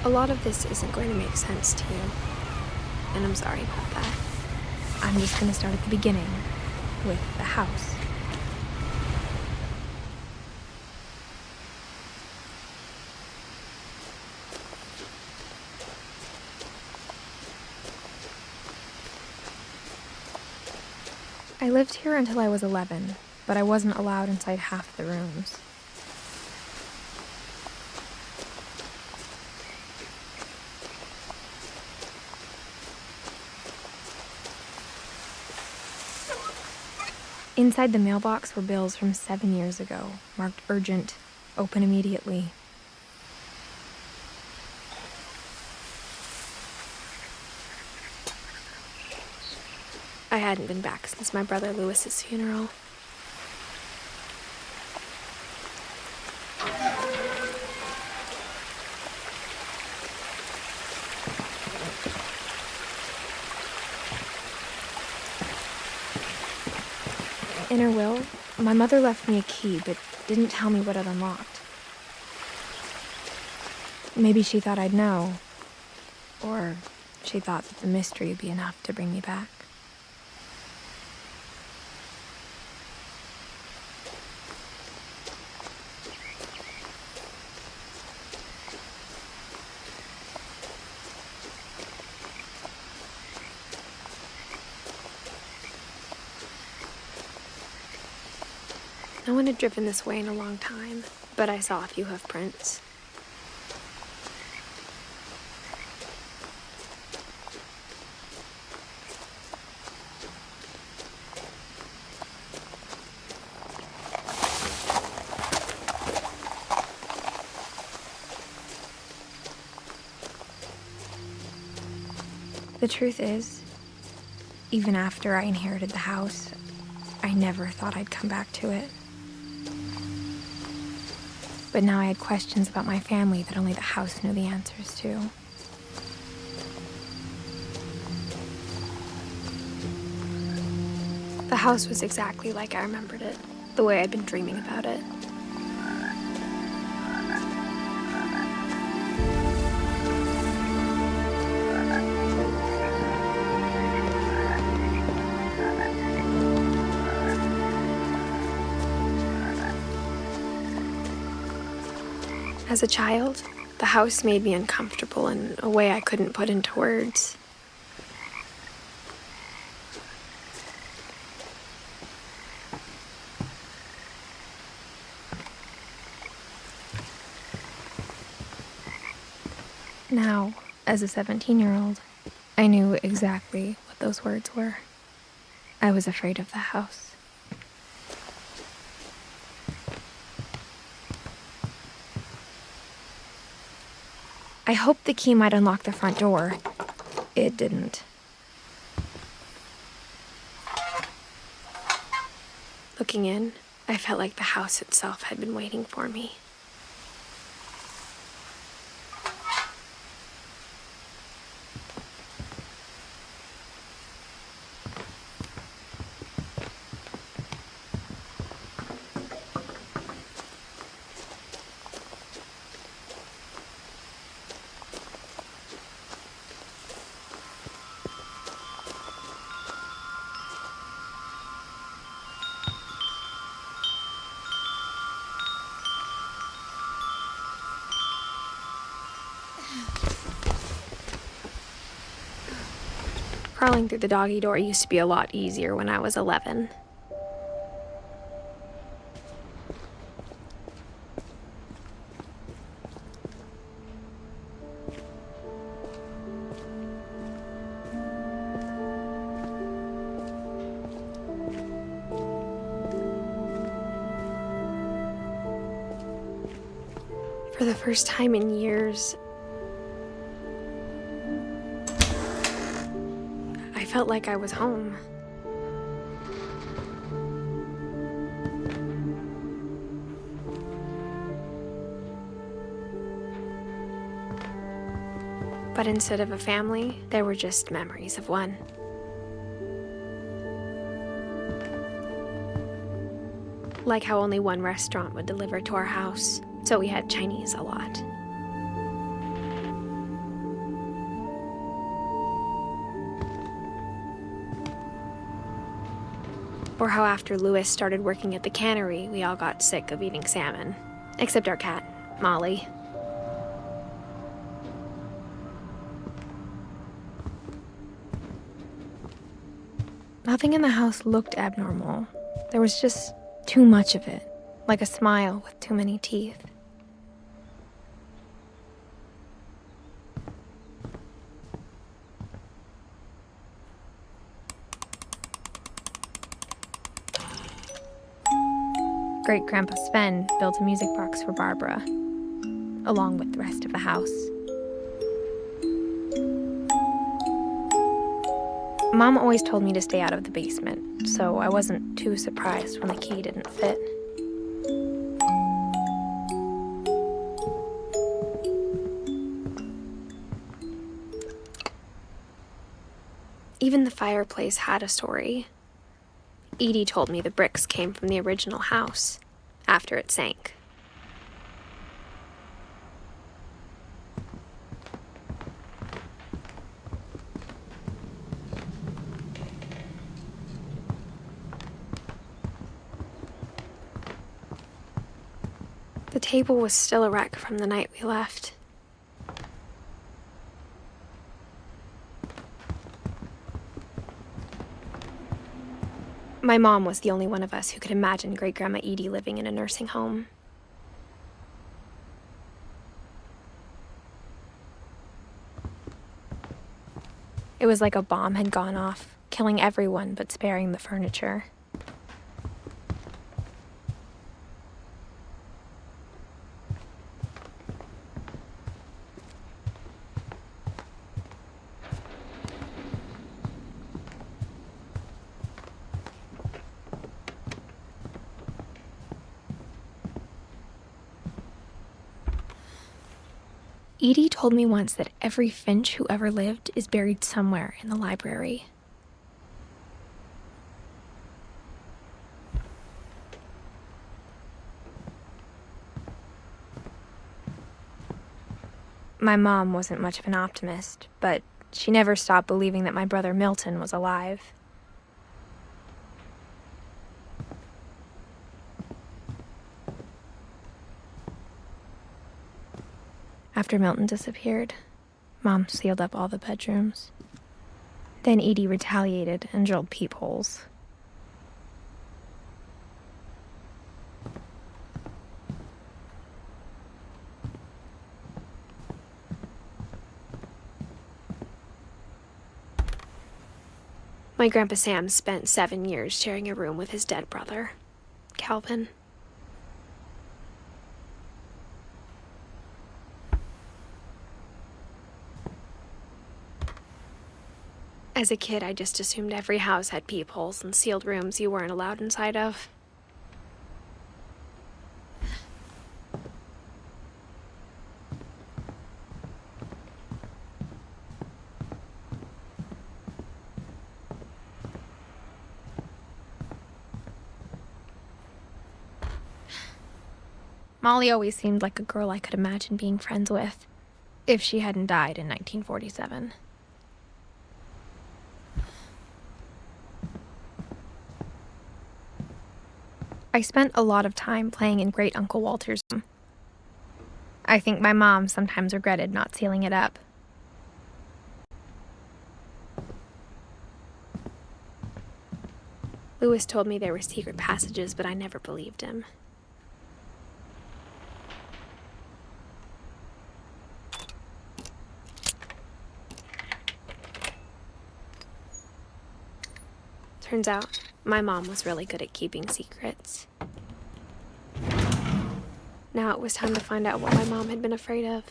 A lot of this isn't going to make sense to you, and I'm sorry about that. I'm just going to start at the beginning, with the house. I lived here until I was 11, but I wasn't allowed inside half the rooms. Inside the mailbox were bills from 7 years ago, marked urgent, open immediately. I hadn't been back since my brother Lewis's funeral. In her will, my mother left me a key, but didn't tell me what it unlocked. Maybe she thought I'd know, or she thought that the mystery would be enough to bring me back. No one had driven this way in a long time, but I saw a few hoof prints. The truth is, even after I inherited the house, I never thought I'd come back to it. But now I had questions about my family that only the house knew the answers to. The house was exactly like I remembered it, the way I'd been dreaming about it. As a child, the house made me uncomfortable in a way I couldn't put into words. Now, as a 17-year-old, I knew exactly what those words were. I was afraid of the house. I hoped the key might unlock the front door. It didn't. Looking in, I felt like the house itself had been waiting for me. Crawling through the doggy door used to be a lot easier when I was 11. For the first time in years, I felt like I was home. But instead of a family, there were just memories of one. Like how only one restaurant would deliver to our house, so we had Chinese a lot. Or how after Louis started working at the cannery, we all got sick of eating salmon. Except our cat, Molly. Nothing in the house looked abnormal. There was just too much of it, like a smile with too many teeth. Great-Grandpa Sven built a music box for Barbara, along with the rest of the house. Mom always told me to stay out of the basement, so I wasn't too surprised when the key didn't fit. Even the fireplace had a story. EDITH told me the bricks came from the original house, after it sank. The table was still a wreck from the night we left. My mom was the only one of us who could imagine Great-Grandma EDITH living in a nursing home. It was like a bomb had gone off, killing everyone but sparing the furniture. EDITH told me once that every Finch who ever lived is buried somewhere in the library. My mom wasn't much of an optimist, but she never stopped believing that my brother Milton was alive. After Milton disappeared, Mom sealed up all the bedrooms. Then EDITH retaliated and drilled peepholes. My Grandpa Sam spent 7 years sharing a room with his dead brother, Calvin. As a kid, I just assumed every house had peepholes and sealed rooms you weren't allowed inside of. Molly always seemed like a girl I could imagine being friends with, if she hadn't died in 1947. I spent a lot of time playing in Great Uncle Walter's room. I think my mom sometimes regretted not sealing it up. Louis told me there were secret passages, but I never believed him. Turns out, my mom was really good at keeping secrets. Now it was time to find out what my mom had been afraid of.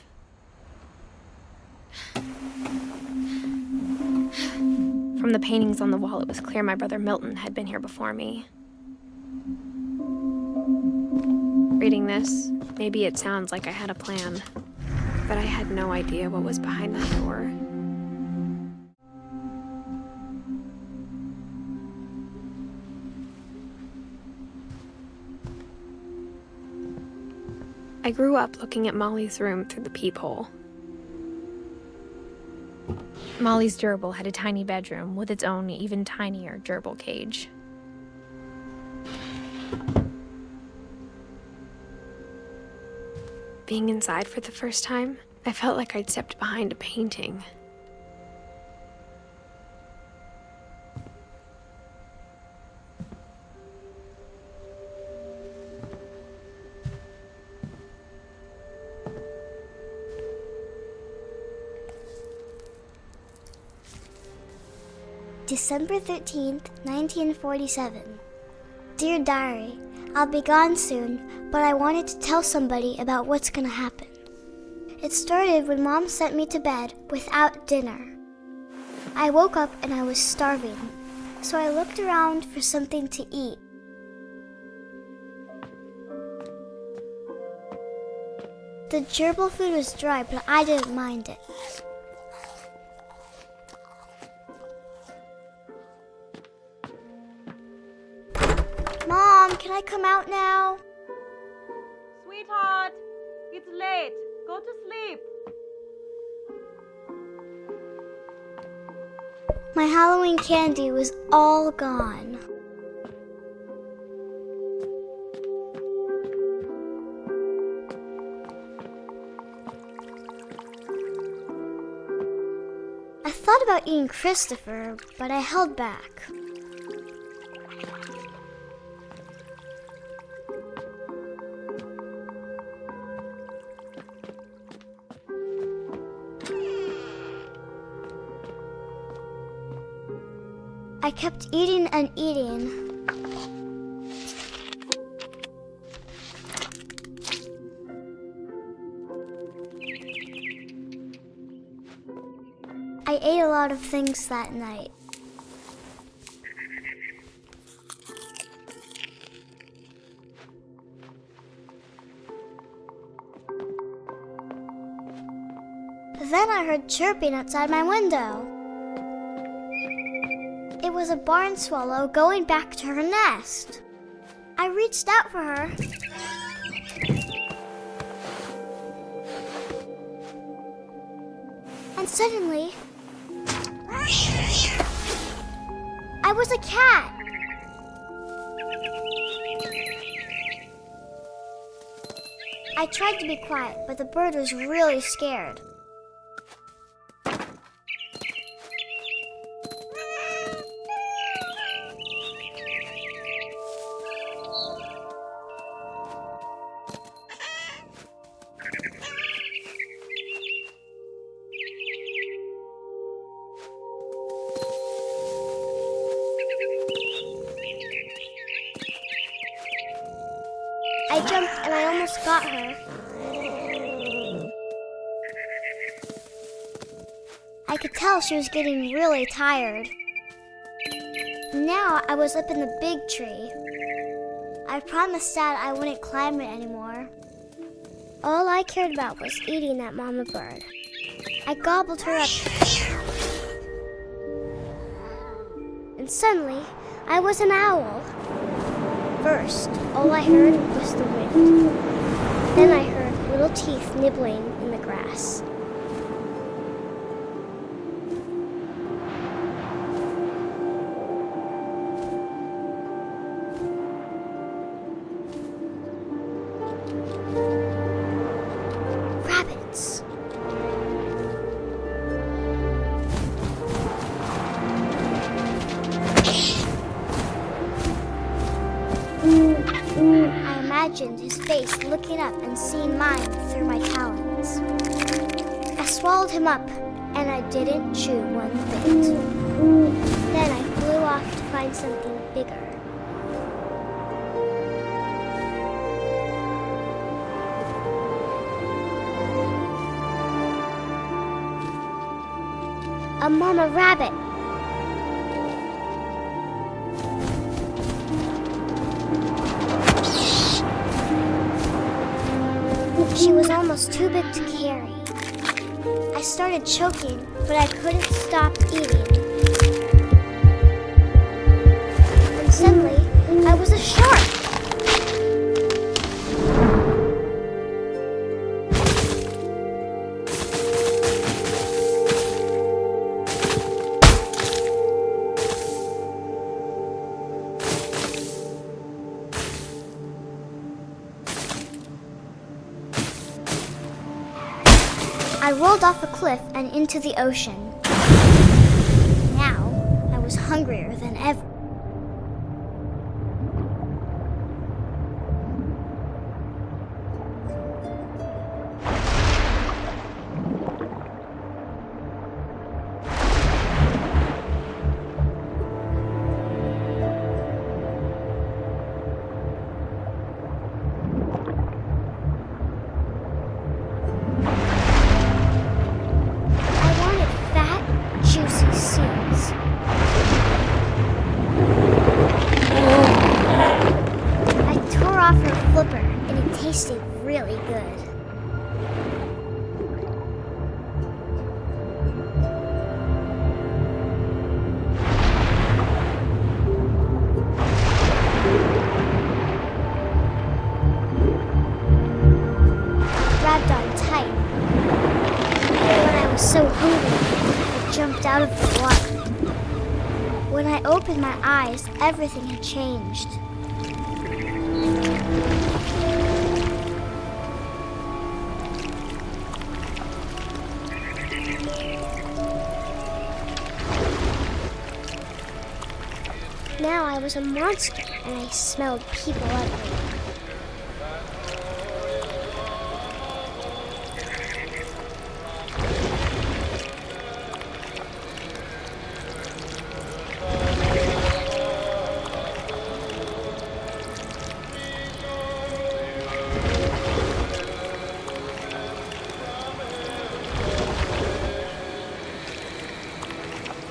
From the paintings on the wall, it was clear my brother Milton had been here before me. Reading this, maybe it sounds like I had a plan, but I had no idea what was behind that door. I grew up looking at Molly's room through the peephole. Molly's gerbil had a tiny bedroom with its own even tinier gerbil cage. being inside for the first time, I felt like I'd stepped behind a painting. December 13th, 1947. Dear Diary, I'll be gone soon, but I wanted to tell somebody about what's gonna happen. It started when Mom sent me to bed without dinner. I woke up and I was starving, so I looked around for something to eat. The gerbil food was dry, but I didn't mind it. Mom, can I come out now? Sweetheart, it's late. Go to sleep. My Halloween candy was all gone. I thought about eating Christopher, but I held back. I kept eating and eating. I ate a lot of things that night. Then I heard chirping outside my window. It was a barn swallow going back to her nest. I reached out for her. And suddenly, I was a cat. I tried to be quiet, but the bird was really scared. I jumped and I almost got her. I could tell she was getting really tired. Now I was up in the big tree. I promised Dad I wouldn't climb it anymore. All I cared about was eating that mama bird. I gobbled her up. And suddenly, I was an owl. First, all I heard was the wind. Then I heard little teeth nibbling in the grass. Rabbits. I imagined his face looking up and seeing mine through my talons. I swallowed him up, and I didn't chew one bit. Then I flew off to find something bigger. A mama rabbit. She was almost too big to carry. I started choking, but I couldn't stop eating. And suddenly, I was a shark. rolled off a cliff and into the ocean. Now, I was hungrier than ever. Tasted really good. Grabbed on tight. When I was so hungry, I jumped out of the water. When I opened my eyes, everything had changed. Now I was a monster, and I smelled people everywhere.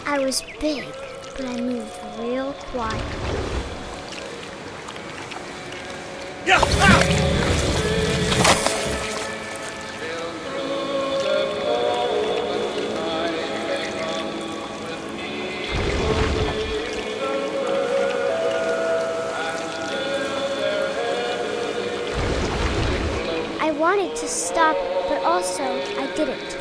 I was big, but I moved real quiet. I wanted to stop, but also I didn't.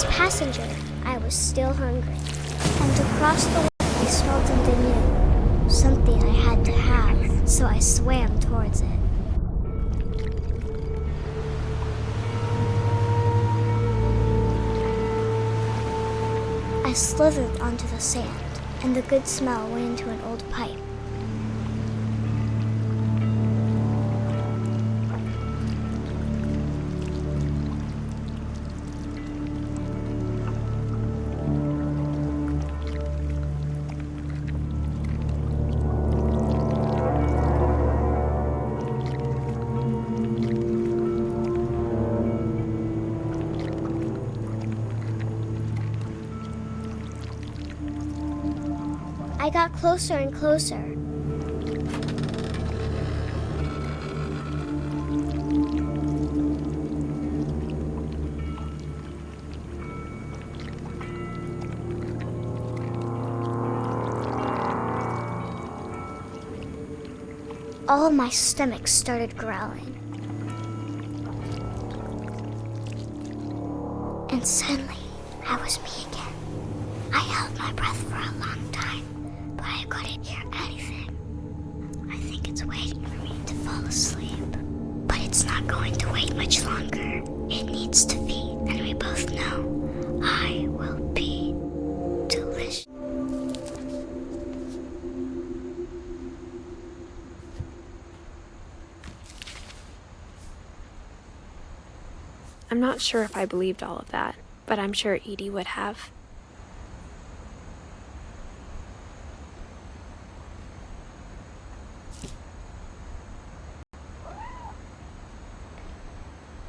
Passenger, I was still hungry, and across the way I smelled something new, something I had to have, so I swam towards it. I slithered onto the sand, and the good smell went into an old pipe. I got closer and closer. All of my stomach started growling. And suddenly, I was me again. I held my breath for a long time, but I couldn't hear anything. I think it's waiting for me to fall asleep. But it's not going to wait much longer. It needs to feed, and we both know I will be delicious. I'm not sure if I believed all of that, but I'm sure Edie would have.